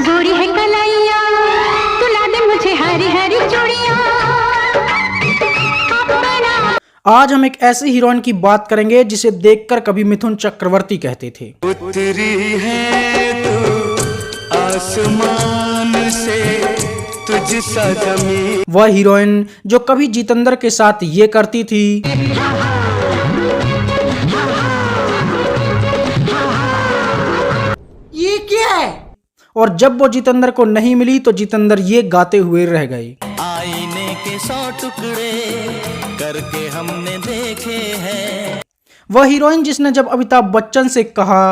गोरी है कलाइया तुला दे मुझे हरी हरी चूड़ियां। आज हम एक ऐसी हीरोइन की बात करेंगे जिसे देखकर कभी मिथुन चक्रवर्ती कहते थे, उतरी है तू आसमान से तुझ सा ज़मीन। वह हीरोइन जो कभी जितेंद्र के साथ ये करती थी, ये क्या है? और जब वो जितेंद्र को नहीं मिली तो जितेंद्र ये गाते हुए रह गए। आईने के 100 टुकड़े करके हमने देखे हैं। वह हीरोइन जिसने जब अमिताभ बच्चन से कहा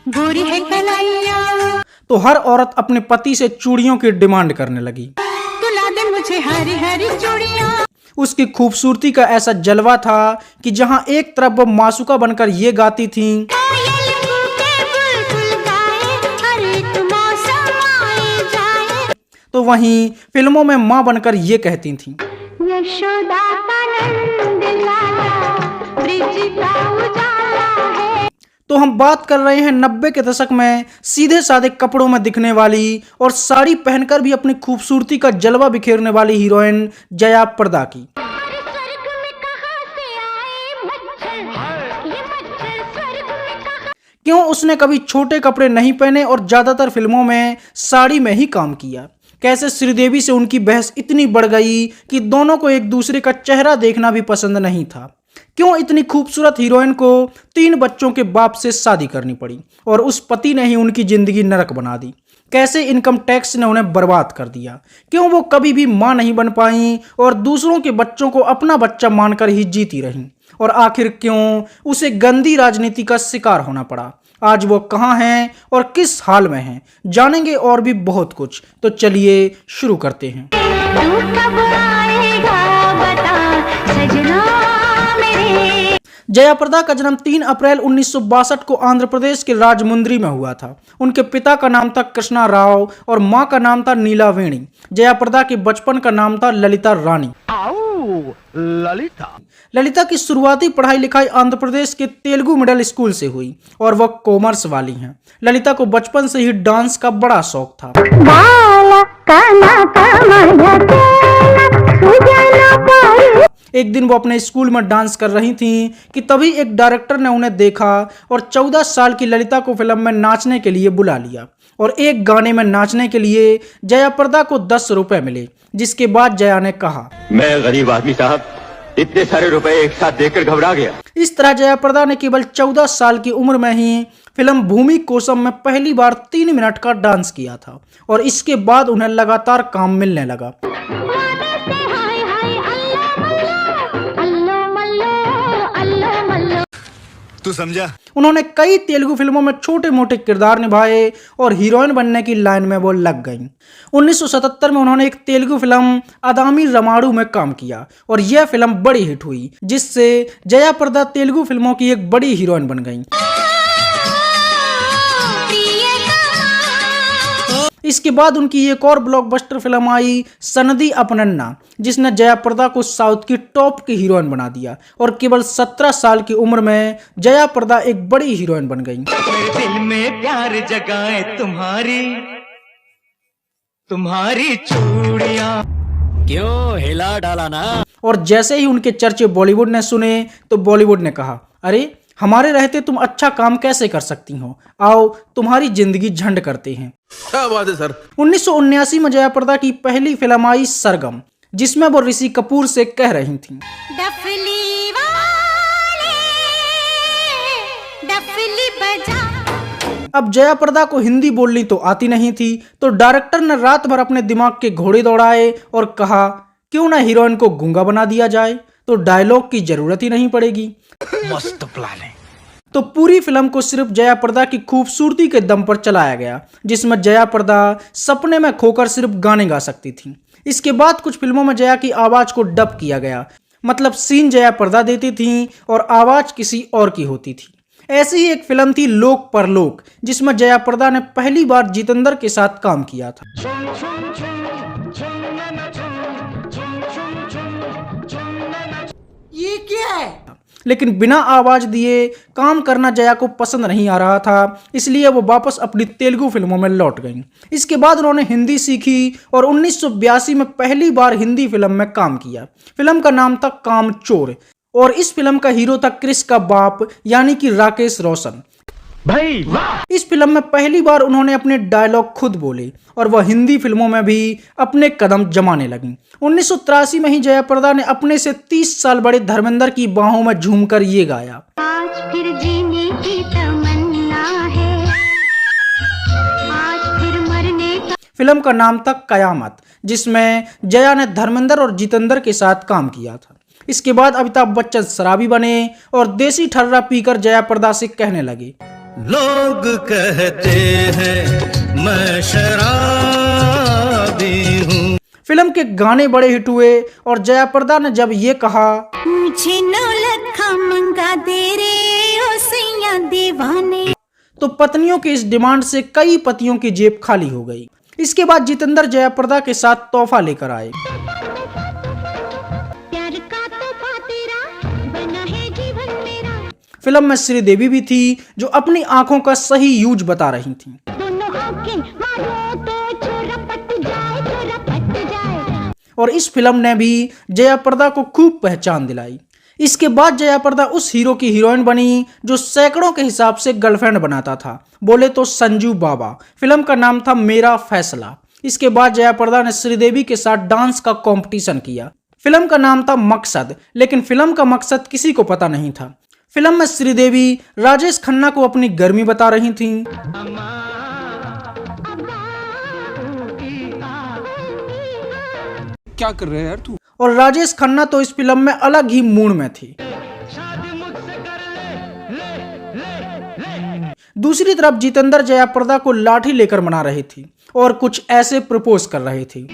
गोरी है कलाइया तो हर औरत अपने पति से चूड़ियों की डिमांड करने लगी। तुला दे मुझे हरी हरी चूड़ियां। उसकी खूबसूरती का ऐसा जलवा था कि जहां एक तरफ वो मासूका बनकर ये गाती थी, तो वहीं फिल्मों में मां बनकर ये कहती थी, यशोदा का नंद लाला, ब्रिज का उजाला है। तो हम बात कर रहे हैं 90 के दशक में सीधे साधे कपड़ों में दिखने वाली और साड़ी पहनकर भी अपनी खूबसूरती का जलवा बिखेरने वाली हीरोइन जया प्रदा की। क्यों उसने कभी छोटे कपड़े नहीं पहने और ज्यादातर फिल्मों में साड़ी में ही काम किया? कैसे श्रीदेवी से उनकी बहस इतनी बढ़ गई कि दोनों को एक दूसरे का चेहरा देखना भी पसंद नहीं था? क्यों इतनी खूबसूरत हीरोइन को 3 बच्चों के बाप से शादी करनी पड़ी और उस पति ने ही उनकी जिंदगी नरक बना दी? कैसे इनकम टैक्स ने उन्हें बर्बाद कर दिया? क्यों वो कभी भी मां नहीं बन पाई और दूसरों के बच्चों को अपना बच्चा मानकर ही जीती रहीं? और आखिर क्यों उसे गंदी राजनीति का शिकार होना पड़ा? आज वो कहाँ हैं और किस हाल में हैं? जानेंगे और भी बहुत कुछ। तो चलिए शुरू करते हैं। तू कब आएगा बता सजना मेरे। जया प्रदा का जन्म 3 अप्रैल 1962 को आंध्र प्रदेश के राजमुंद्री में हुआ था। उनके पिता का नाम था कृष्णा राव और मां का नाम था नीलावेणी। जया प्रदा के बचपन का नाम था ललिता रानी। ललिता की शुरुआती पढ़ाई लिखाई आंध्र प्रदेश के तेलुगु मिडिल स्कूल से हुई और वह कॉमर्स वाली हैं। ललिता को बचपन से ही डांस का बड़ा शौक था। एक दिन वो अपने स्कूल में डांस कर रही थीं कि तभी एक डायरेक्टर ने उन्हें देखा और 14 साल की ललिता को फिल्म में नाचने के लिए बुला लिया और एक गाने में नाचने के लिए जया प्रदा को 10 रुपए मिले, जिसके बाद जया ने कहा, मैं गरीब आदमी साहब, इतने सारे रुपए एक साथ देकर घबरा गया। इस तरह जया प्रदा ने केवल 14 साल की उम्र में ही फिल्म भूमि कोसम में पहली बार 3 मिनट का डांस किया था और इसके बाद उन्हें लगातार काम मिलने लगा। तू समझा? उन्होंने कई तेलुगु फिल्मों में छोटे मोटे किरदार निभाए और हीरोइन बनने की लाइन में वो लग गईं। 1977 में उन्होंने एक तेलुगु फिल्म अदामी रमाड़ू में काम किया और यह फिल्म बड़ी हिट हुई, जिससे जया प्रदा तेलुगु फिल्मों की एक बड़ी हीरोइन बन गईं। इसके बाद उनकी एक और ब्लॉकबस्टर फिल्म आई सनदी अपनन्ना, जिसने जया प्रदा को साउथ की टॉप की हीरोइन बना दिया और केवल 17 साल की उम्र में जया प्रदा एक बड़ी हीरोइन बन गई। मेरे दिल में प्यार जगाए तुम्हारी चूड़ियां। क्यों हिला डाला ना? और जैसे ही उनके चर्चे बॉलीवुड ने सुने तो बॉलीवुड ने कहा, अरे हमारे रहते तुम अच्छा काम कैसे कर सकती हो, आओ तुम्हारी जिंदगी झंड करते हैं। क्या बात है सर। 1979 में जया प्रदा की पहली फिल्म आई सरगम, जिसमें वो ऋषि कपूर से कह रही थीं, डफली वाले डफली बजा। अब जया प्रदा को हिंदी बोलनी तो आती नहीं थी, तो डायरेक्टर ने रात भर अपने दिमाग के घोड़े दौड़ाए और कहा क्यों ना हीरोइन को गूंगा बना दिया जाए, तो डायलॉग की जरूरत ही नहीं पड़ेगी। मस्त प्लान है। तो पूरी फिल्म को सिर्फ जया प्रदा की खूबसूरती के दम पर चलाया गया, जिसमें जया प्रदा सपने में खोकर सिर्फ गाने गा सकती थी। इसके बाद कुछ फिल्मों में जया की आवाज को डब किया गया, मतलब सीन जया प्रदा देती थी और आवाज किसी और की होती थी। ऐसी ही एक फिल्म थी लोक परलोक, जिसमें जया प्रदा ने पहली बार जितेंद्र के साथ काम किया था। ये क्या है? लेकिन बिना आवाज दिए काम करना जया को पसंद नहीं आ रहा था, इसलिए वो वापस अपनी तेलुगु फिल्मों में लौट गई। इसके बाद उन्होंने हिंदी सीखी और 1982 में पहली बार हिंदी फिल्म में काम किया। फिल्म का नाम था कामचोर और इस फिल्म का हीरो था क्रिस का बाप यानी कि राकेश रोशन। भाई वाह! इस फिल्म में पहली बार उन्होंने अपने डायलॉग खुद बोले और वह हिंदी फिल्मों में भी अपने कदम जमाने लगी। 1983 में ही जया प्रदा ने अपने से 30 साल बड़े धर्मेंद्र की बाहों में झूमकर ये गाया, आज फिर जीने की तमन्ना है, आज फिर मरने का। फिल्म का नाम था कयामत, जिसमें जया ने धर्मेंद्र और जितेंद्र के साथ काम किया था। इसके बाद अमिताभ बच्चन शराबी बने और देसी ठर्रा पीकर जया प्रदा से कहने लगे, लोग कहते हैं मैं शराबी हूँ। फिल्म के गाने बड़े हिट हुए और जया प्रदा ने जब ये कहा, मुझे 9 लख मंगा दे रे ओ सैया दीवाने, तो पत्नियों की इस डिमांड से कई पतियों की जेब खाली हो गई। इसके बाद जितेंद्र जया प्रदा के साथ तोहफा लेकर आए। प्यार का तोहफा तेरा बना है जीवन मेरा। फिल्म में श्रीदेवी भी थी जो अपनी आंखों का सही यूज बता रही थी। दोनों आंखें मारो तो छोरा पट जाए। और इस फिल्म ने भी जया प्रदा को खूब पहचान दिलाई। इसके बाद जया प्रदा उस हीरो की हीरोइन बनी जो सैकड़ों के हिसाब से गर्लफ्रेंड बनाता था, बोले तो संजू बाबा। फिल्म का नाम था मेरा फैसला। इसके बाद जया प्रदा ने श्रीदेवी के साथ डांस का कंपटीशन किया। फिल्म का नाम था मकसद, लेकिन फिल्म का मकसद किसी को पता नहीं था। फिल्म में श्रीदेवी राजेश खन्ना को अपनी गर्मी बता रही थी। क्या कर रहे हैं यार तू? और राजेश खन्ना तो इस फिल्म में अलग ही मूड में थी। दूसरी तरफ जितेंद्र जया प्रदा को लाठी लेकर मना रही थी और कुछ ऐसे प्रपोज कर रही थी,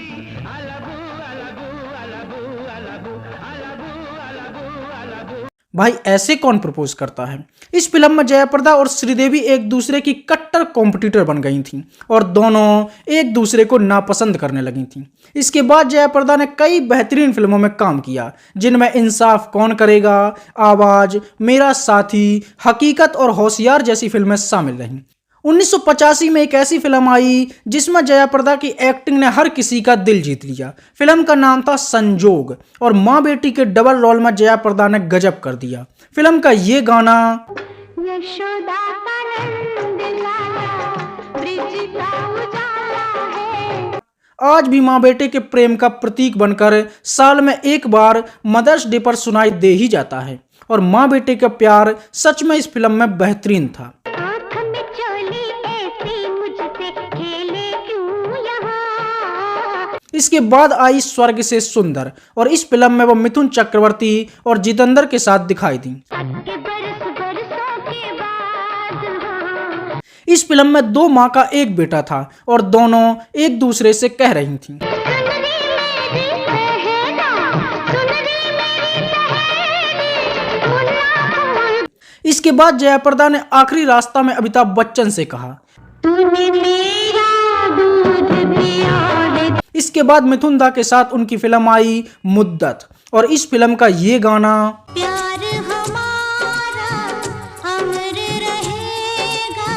भाई ऐसे कौन प्रपोज करता है। इस फिल्म में जया प्रदा और श्रीदेवी एक दूसरे की कट्टर कॉम्पिटिटर बन गई थीं और दोनों एक दूसरे को नापसंद करने लगी थीं। इसके बाद जया प्रदा ने कई बेहतरीन फिल्मों में काम किया, जिनमें इंसाफ कौन करेगा, आवाज, मेरा साथी, हकीकत और होशियार जैसी फिल्में शामिल रहीं। 1985 में एक ऐसी फिल्म आई जिसमें जया प्रदा की एक्टिंग ने हर किसी का दिल जीत लिया। फिल्म का नाम था संजोग और माँ बेटी के डबल रोल में जया प्रदा ने गजब कर दिया। फिल्म का ये गाना, यशोदा का नंद लाला, ब्रिज का उजाला है। आज भी माँ बेटे के प्रेम का प्रतीक बनकर साल में एक बार मदर्स डे पर सुनाई दे ही जाता है और माँ बेटे का प्यार सच में इस फिल्म में बेहतरीन था। आँख में चोली ऐसी मुझसे खेले क्यों यहाँ। इसके बाद आई स्वर्ग से सुंदर और इस फिल्म में वो मिथुन चक्रवर्ती और जितेंद्र के साथ दिखाई दी। के बरसों के बाद हाँ। इस फिल्म में 2 माँ का एक बेटा था और दोनों एक दूसरे से कह रही थीं, इसके बाद जया प्रदा ने आखिरी रास्ता में अमिताभ बच्चन से कहा, तूने मेरा दूध पिया दे। इसके बाद मिथुन दा के साथ उनकी फिल्म आई मुद्दत और इस फिल्म का ये गाना, प्यार हमारा अमर रहेगा,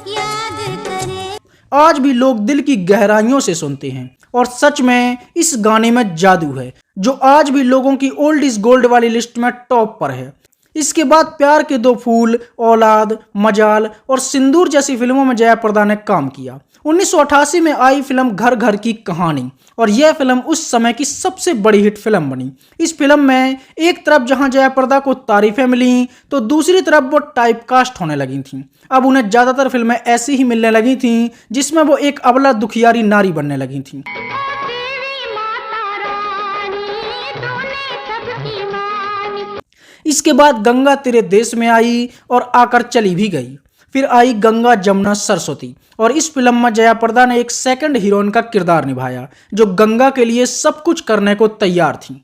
याद करे। आज भी लोग दिल की गहराइयों से सुनते हैं और सच में इस गाने में जादू है जो आज भी लोगों की ओल्ड इज गोल्ड वाली लिस्ट में टॉप पर है। इसके बाद प्यार के 2 फूल, औलाद, मजाल और सिंदूर जैसी फिल्मों में जया प्रदा ने काम किया। 1988 में आई फिल्म घर घर की कहानी और यह फिल्म उस समय की सबसे बड़ी हिट फिल्म बनी। इस फिल्म में एक तरफ जहां जया प्रदा को तारीफें मिली तो दूसरी तरफ वो टाइपकास्ट होने लगी थीं। अब उन्हें ज्यादातर फिल्में ऐसी ही मिलने लगी थीं जिसमें वो एक अबला दुखियारी नारी बनने लगी थीं। इसके बाद गंगा तेरे देश में आई और आकर चली भी गई। फिर आई गंगा जमुना सरस्वती और इस फिल्म में जया प्रदा ने एक सेकंड हीरोइन का किरदार निभाया जो गंगा के लिए सब कुछ करने को तैयार थी।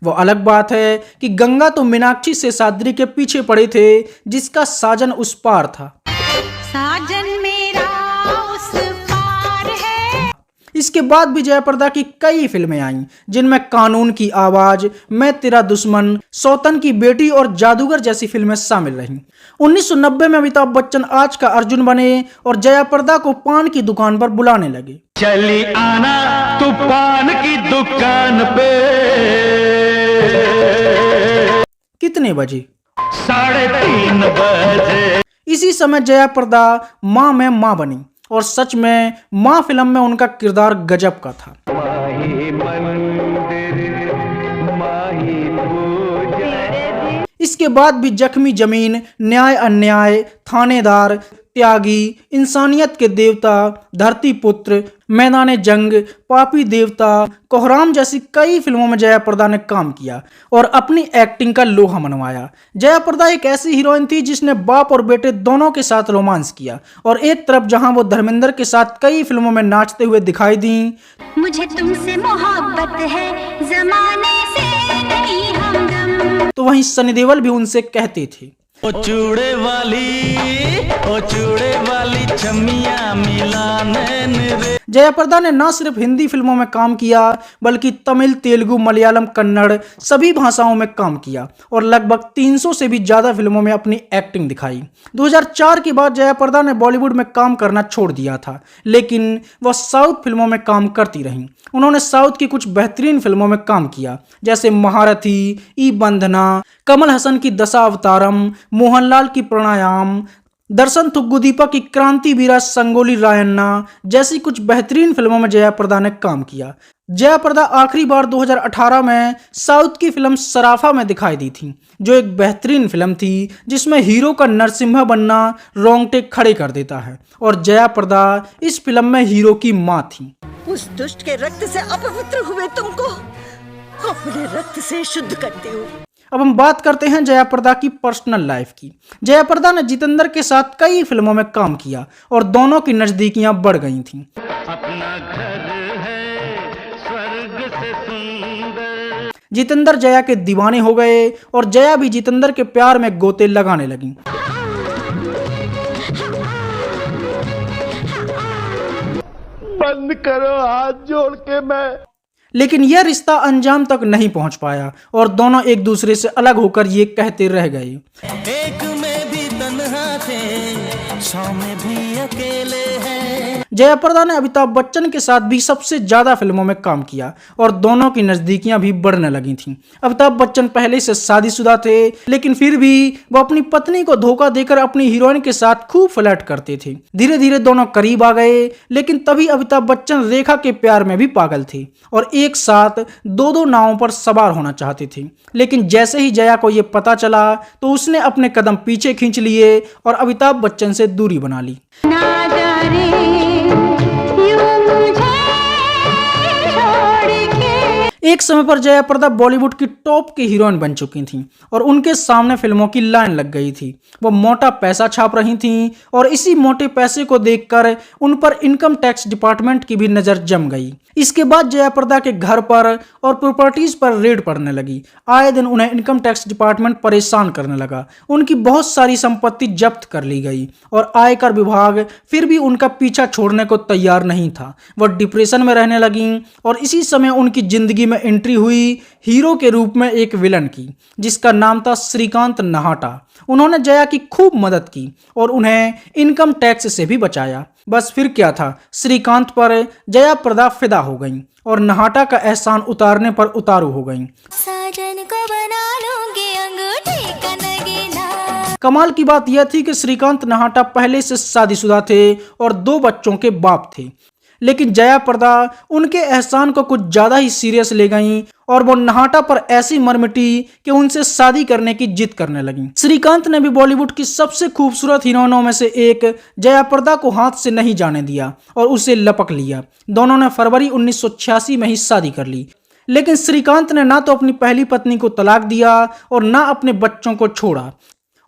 वो अलग बात है कि गंगा तो मीनाक्षी शेषाद्री के पीछे पड़े थे जिसका साजन उस पार था। साजन मेरा उस पार है। इसके बाद भी जयाप्रदा की कई फिल्में आईं, जिनमें कानून की आवाज, मैं तेरा दुश्मन, सौतन की बेटी और जादूगर जैसी फिल्में शामिल रहीं। 1990 में अमिताभ बच्चन आज का अर्जुन बने और जयाप्रदा को पान की दुकान पर बुलाने लगे। चली आना तू पान की दुकान पे, कितने बजे? 3:30 बजे। इसी समय जयाप्रदा माँ में माँ बनी और सच में माँ फिल्म में उनका किरदार गजब का था। इसके बाद भी जख्मी जमीन, न्याय अन्याय, थानेदार, त्यागी, इंसानियत के देवता, धरती पुत्र, मैदान जंग, पापी देवता, कोहराम जैसी कई फिल्मों में जयाप्रदा ने काम किया और अपनी एक्टिंग का लोहा मनवाया। जयाप्रदा एक ऐसी हीरोइन थी जिसने बाप और बेटे दोनों के साथ रोमांस किया और एक तरफ जहां वो धर्मेंद्र के साथ कई फिल्मों में नाचते हुए दिखाई दी, मुझे तुमसे मोहब्बत है जमाने से नहीं हमदम, तो वहीं सनी देओल भी उनसे कहते थे, ओ चूड़े वाली छमिया मिलाने रे। जयाप्रदा ने न सिर्फ हिंदी फिल्मों में काम किया बल्कि तमिल, तेलुगु, मलयालम, कन्नड़ सभी भाषाओं में काम किया और लगभग 300 से भी ज्यादा फिल्मों में अपनी एक्टिंग दिखाई। 2004 के बाद जयाप्रदा ने बॉलीवुड में काम करना छोड़ दिया था, लेकिन वह साउथ फिल्मों में काम करती रहीं। उन्होंने साउथ की कुछ बेहतरीन फिल्मों में काम किया, जैसे महारथी, ई बंधना, कमल हसन की दशावतारम, मोहनलाल की प्राणायाम, दर्शन थुग्गुदीपा की क्रांति वीरा संगोली रायन्ना जैसी कुछ बेहतरीन फिल्मों में जयाप्रदा ने काम किया। जयाप्रदा आखिरी बार 2018 में साउथ की फिल्म सराफा में दिखाई दी थी, जो एक बेहतरीन फिल्म थी जिसमें हीरो का नरसिम्हा बनना रोंगटे खड़े कर देता है और जयाप्रदा इस फिल्म में हीरो की माँ थी। उस दुष्ट के रक्त से अपवित्र हुए तुमको अपने रक्त से शुद्ध करती हूँ। अब हम बात करते हैं जयाप्रदा की पर्सनल लाइफ की। जयाप्रदा ने जितेंद्र के साथ कई फिल्मों में काम किया और दोनों की नजदीकियां बढ़ गई थीं। अपना घर है स्वर्ग से सुंदर। जितेंद्र जया के दीवाने हो गए और जया भी जितेंद्र के प्यार में गोते लगाने लगी। बंद करो हाथ जोड़ के मैं। लेकिन यह रिश्ता अंजाम तक नहीं पहुंच पाया और दोनों एक दूसरे से अलग होकर ये कहते रह गए, एक में भी तन्हा थे, 100 में भी अकेले हैं। जयाप्रदा ने अमिताभ बच्चन के साथ भी सबसे ज्यादा फिल्मों में काम किया और दोनों की नजदीकियां भी बढ़ने लगी थीं। अमिताभ बच्चन पहले से शादीशुदा थे, लेकिन फिर भी वो अपनी पत्नी को धोखा देकर अपनी हीरोइन के साथ खूब फ्लर्ट करते थे। धीरे धीरे दोनों करीब आ गए, लेकिन तभी अमिताभ बच्चन रेखा के प्यार में भी पागल थे और एक साथ दो नावों पर सवार होना चाहते थे। लेकिन जैसे ही जया को यह पता चला तो उसने अपने कदम पीछे खींच लिए और अमिताभ बच्चन से दूरी बना ली। ना जा रे यूं मुझे छोड़ के। एक समय पर जयाप्रदा बॉलीवुड की टॉप की हीरोइन बन चुकी थीं और उनके सामने फिल्मों की लाइन लग गई थी। वो मोटा पैसा छाप रही थीं और इसी मोटे पैसे को देखकर उन पर इनकम टैक्स डिपार्टमेंट की भी नजर जम गई। इसके बाद जयाप्रदा के घर पर और प्रॉपर्टीज पर रेड पड़ने लगी। आए दिन उन्हें इनकम टैक्स डिपार्टमेंट परेशान करने लगा। उनकी बहुत सारी संपत्ति जब्त कर ली गई और आयकर विभाग फिर भी उनका पीछा छोड़ने को तैयार नहीं था। वह डिप्रेशन में रहने लगी और इसी समय उनकी जिंदगी में एंट्री हुई हीरो के रूप में एक विलन की, जिसका नाम था श्रीकांत नहाटा। उन्होंने जया की खूब मदद की और उन्हें इनकम टैक्स से भी बचाया। बस फिर क्या था, श्रीकांत पर जयाप्रदा फिदा हो गई और नहाटा का एहसान उतारने पर उतारू हो गई। साजन को बना लूंगी अंगूठी का नगीना। कमाल की बात यह थी कि श्रीकांत नहाटा पहले से शादीशुदा थे और 2 बच्चों के बाप थे, लेकिन जयाप्रदा उनके एहसान को कुछ ज्यादा ही सीरियस ले गईं और वो नहाटा पर ऐसी मरमिटी कि उनसे शादी करने की जिद करने लगी। श्रीकांत ने भी बॉलीवुड की सबसे खूबसूरत हीरोइनों में से एक जयाप्रदा को हाथ से नहीं जाने दिया और उसे लपक लिया। दोनों ने फरवरी 1986 में ही शादी कर ली, लेकिन श्रीकांत ने ना तो अपनी पहली पत्नी को तलाक दिया और ना अपने बच्चों को छोड़ा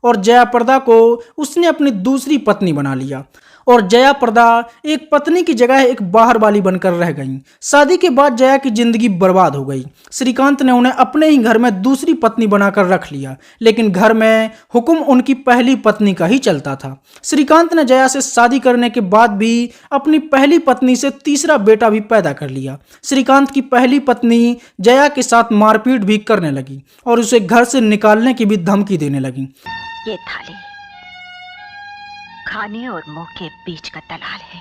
और जयाप्रदा को उसने अपनी दूसरी पत्नी बना लिया। और जया प्रदा एक पत्नी की जगह एक बाहर वाली बनकर रह गईं। शादी के बाद जया की जिंदगी बर्बाद हो गई। श्रीकांत ने उन्हें अपने ही घर में दूसरी पत्नी बनाकर रख लिया, लेकिन घर में हुक्म उनकी पहली पत्नी का ही चलता था। श्रीकांत ने जया से शादी करने के बाद भी अपनी पहली पत्नी से तीसरा बेटा भी पैदा कर लिया। श्रीकांत की पहली पत्नी जया के साथ मारपीट भी करने लगी और उसे घर से निकालने की भी धमकी देने लगी। ये थाली खाने और मुंह के बीच का दलाल है।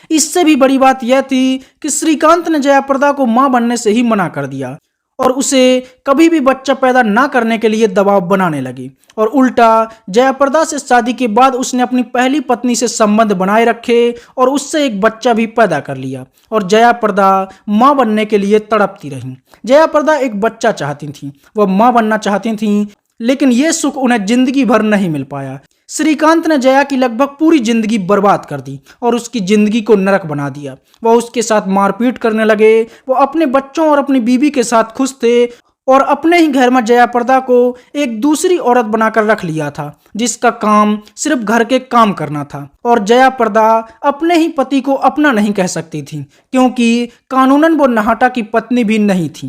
इससे भी बड़ी बात यह थी कि श्रीकांत ने जया प्रदा को मां बनने से ही मना कर दिया और उसे कभी भी बच्चा पैदा ना करने के लिए दबाव बनाने लगी। और उल्टा जया प्रदा से शादी के बाद उसने अपनी पहली पत्नी से संबंध बनाए रखे और उससे एक बच्चा भी पैदा कर लिया और जया प्रदा मां बनने के लिए तड़पती रही। जया प्रदा एक बच्चा चाहती थी, वह मां बनना चाहती थी, लेकिन यह सुख उन्हें जिंदगी भर नहीं मिल पाया। श्रीकांत ने जया की लगभग पूरी जिंदगी बर्बाद कर दी और उसकी जिंदगी को नरक बना दिया। वह उसके साथ मारपीट करने लगे। वो अपने बच्चों और अपनी बीवी के साथ खुश थे और अपने ही घर में जया प्रदा को एक दूसरी औरत बनाकर रख लिया था, जिसका काम सिर्फ घर के काम करना था। और जया प्रदा अपने ही पति को अपना नहीं कह सकती थी, क्योंकि कानूनन वो नहाटा की पत्नी भी नहीं थी।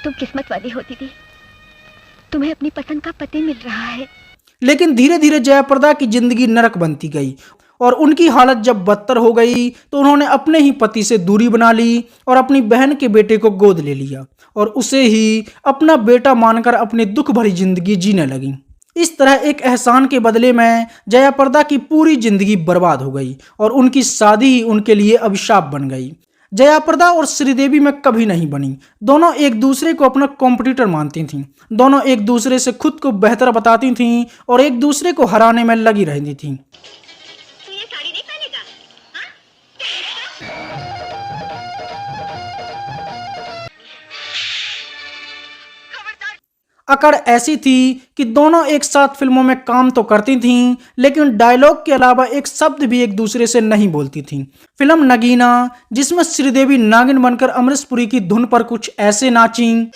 तुम किस्मत वाली होती थी, तुम्हें अपनी पसंद का पति मिल रहा है। लेकिन धीरे धीरे जया प्रदा की जिंदगी नरक बनती गई और उनकी हालत जब बदतर हो गई तो उन्होंने अपने ही पति से दूरी बना ली और अपनी बहन के बेटे को गोद ले लिया और उसे ही अपना बेटा मानकर अपनी दुख भरी जिंदगी जीने लगी। इस तरह एक एहसान के बदले में जया प्रदा की पूरी जिंदगी बर्बाद हो गई और उनकी शादी ही उनके लिए अभिशाप बन गई। जया प्रदा और श्रीदेवी में कभी नहीं बनी। दोनों एक दूसरे को अपना कॉम्पिटिटर मानती थीं। दोनों एक दूसरे से खुद को बेहतर बताती थीं और एक दूसरे को हराने में लगी रहती थीं। अकड़ ऐसी थी कि दोनों एक साथ फिल्मों में काम तो करती थीं, लेकिन डायलॉग के अलावा एक शब्द भी एक दूसरे से नहीं बोलती थीं। फिल्म नगीना, जिसमें श्रीदेवी नागिन बनकर अमरीश पुरी की धुन पर कुछ ऐसे नाची।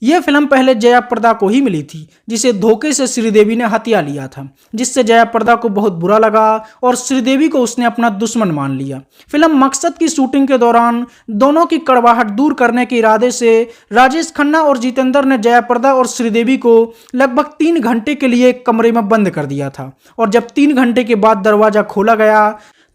यह फिल्म पहले जया प्रदा को ही मिली थी, जिसे धोखे से श्रीदेवी ने हथिया लिया था, जिससे जया प्रदा को बहुत बुरा लगा और श्रीदेवी को उसने अपना दुश्मन मान लिया। फिल्म मकसद की शूटिंग के दौरान दोनों की कड़वाहट दूर करने के इरादे से राजेश खन्ना और जितेंद्र ने जया प्रदा और श्रीदेवी को लगभग 3 घंटे के लिए एक कमरे में बंद कर दिया था। और जब 3 घंटे के बाद दरवाजा खोला गया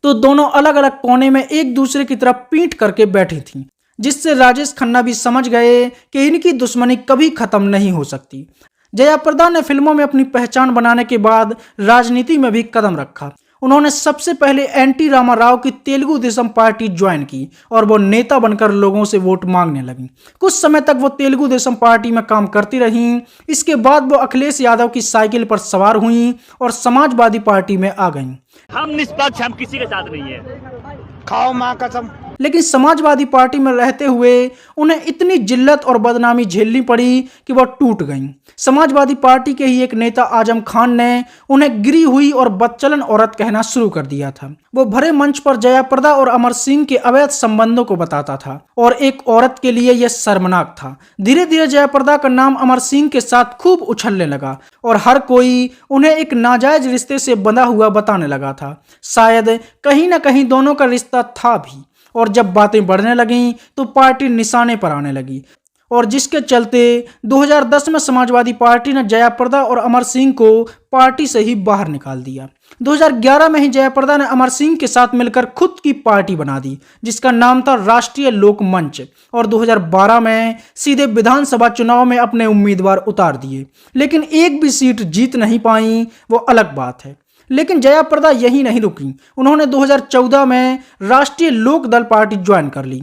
तो दोनों अलग अलग कोने में एक दूसरे की तरफ पीठ करके बैठी थीं, जिससे राजेश खन्ना भी समझ गए कि इनकी दुश्मनी कभी खत्म नहीं हो सकती। जया प्रदा ने फिल्मों में अपनी पहचान बनाने के बाद राजनीति में भी कदम रखा। उन्होंने सबसे पहले एनटी रामाराव की तेलुगु देशम पार्टी ज्वाइन की और वो नेता बनकर लोगों से वोट मांगने लगी। कुछ समय तक वो तेलुगु देशम पार्टी में काम करती रहीं। इसके बाद वो अखिलेश यादव की साइकिल पर सवार हुई और समाजवादी पार्टी में आ गईं। हम निष्पक्ष, हम किसी के साथ नहीं है। खाओ माँ कसम। लेकिन समाजवादी पार्टी में रहते हुए उन्हें इतनी जिल्लत और बदनामी झेलनी पड़ी कि वह टूट गईं। समाजवादी पार्टी के ही एक नेता आजम खान ने उन्हें गिरी हुई और बदचलन औरत कहना शुरू कर दिया था। वो भरे मंच पर जया प्रदा और अमर सिंह के अवैध संबंधों को बताता था और एक औरत के लिए यह शर्मनाक था। धीरे धीरे जया प्रदा का नाम अमर सिंह के साथ खूब उछलने लगा और हर कोई उन्हें एक नाजायज रिश्ते से बंधा हुआ बताने लगा था। शायद कहीं ना कहीं दोनों का रिश्ता था भी। और जब बातें बढ़ने लगीं तो पार्टी निशाने पर आने लगी और जिसके चलते 2010 में समाजवादी पार्टी ने जया प्रदा और अमर सिंह को पार्टी से ही बाहर निकाल दिया। 2011 में ही जया प्रदा ने अमर सिंह के साथ मिलकर खुद की पार्टी बना दी, जिसका नाम था राष्ट्रीय लोक मंच, और 2012 में सीधे विधानसभा चुनाव में अपने उम्मीदवार उतार दिए, लेकिन एक भी सीट जीत नहीं पाई, वो अलग बात है। लेकिन जया प्रदा यही नहीं रुकी। उन्होंने 2014 में राष्ट्रीय लोक दल पार्टी ज्वाइन कर ली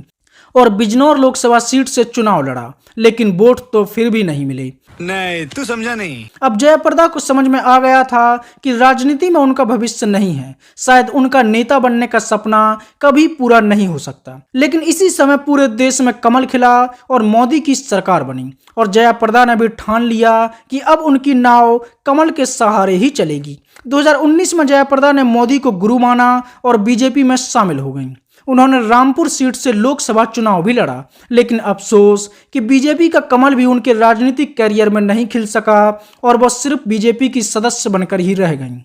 और बिजनौर लोकसभा सीट से चुनाव लड़ा, लेकिन वोट तो फिर भी नहीं मिले। नहीं, तू समझा नहीं। अब जया प्रदा को समझ में आ गया था कि राजनीति में उनका भविष्य नहीं है। शायद उनका नेता बनने का सपना कभी पूरा नहीं हो सकता। लेकिन इसी समय पूरे देश में कमल खिला और मोदी की सरकार बनी और जया प्रदा ने भी ठान लिया कि अब उनकी नाव कमल के सहारे ही चलेगी। 2019 में जया प्रदा ने मोदी को गुरु माना और बीजेपी में शामिल हो गईं। उन्होंने रामपुर सीट से लोकसभा चुनाव भी लड़ा, लेकिन अफसोस कि बीजेपी का कमल भी उनके राजनीतिक कैरियर में नहीं खिल सका और वह सिर्फ बीजेपी की सदस्य बनकर ही रह गईं।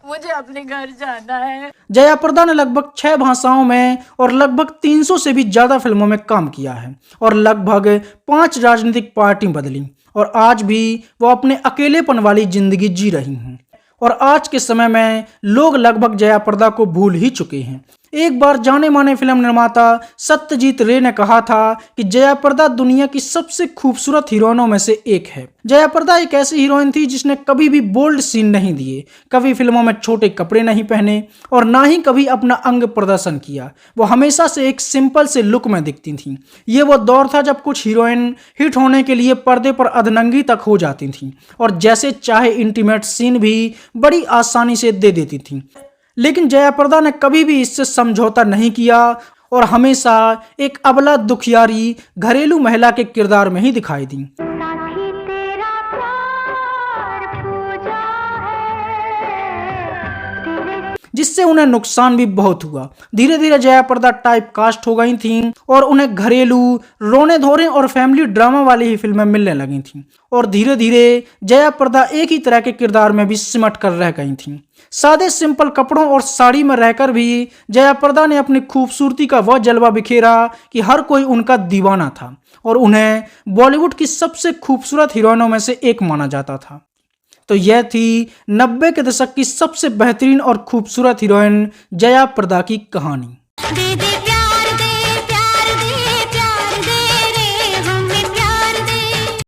मुझे अपने घर जाना है। जया प्रदा ने लगभग 6 भाषाओं में और लगभग 300 से भी ज्यादा फिल्मों में काम किया है और लगभग 5 राजनीतिक पार्टी बदली और आज भी वो अपने अकेलेपन वाली जिंदगी जी रही हैं। और आज के समय में लोग लगभग जया प्रदा को भूल ही चुके हैं। एक बार जाने माने फिल्म निर्माता सत्यजीत रे ने कहा था कि जया प्रदा दुनिया की सबसे खूबसूरत हीरोइनों में से एक है। जया प्रदा एक ऐसी हीरोइन थी जिसने कभी भी बोल्ड सीन नहीं दिए, कभी फिल्मों में छोटे कपड़े नहीं पहने और ना ही कभी अपना अंग प्रदर्शन किया। वो हमेशा से एक सिंपल से लुक में दिखती थी। ये वो दौर था जब कुछ हीरोइन हिट होने के लिए पर्दे पर अधनंगी तक हो जाती थी और जैसे चाहे इंटीमेट सीन भी बड़ी आसानी से दे देती थी। लेकिन जया प्रदा ने कभी भी इससे समझौता नहीं किया और हमेशा एक अबला दुखियारी घरेलू महिला के किरदार में ही दिखाई दी, जिससे उन्हें नुकसान भी बहुत हुआ। धीरे धीरे जया प्रदा टाइप कास्ट हो गई थीं और उन्हें घरेलू रोने धोने और फैमिली ड्रामा वाली ही फिल्में मिलने लगी थीं और धीरे धीरे जया प्रदा एक ही तरह के किरदार में भी सिमट कर रह गई थीं। सादे सिंपल कपड़ों और साड़ी में रहकर भी जया प्रदा ने अपनी खूबसूरती का वह जलवा बिखेरा कि हर कोई उनका दीवाना था और उन्हें बॉलीवुड की सबसे खूबसूरत हीरोइनों में से एक माना जाता था। तो यह थी 90 के दशक की सबसे बेहतरीन और खूबसूरत हीरोइन जया प्रदा की कहानी। दीदी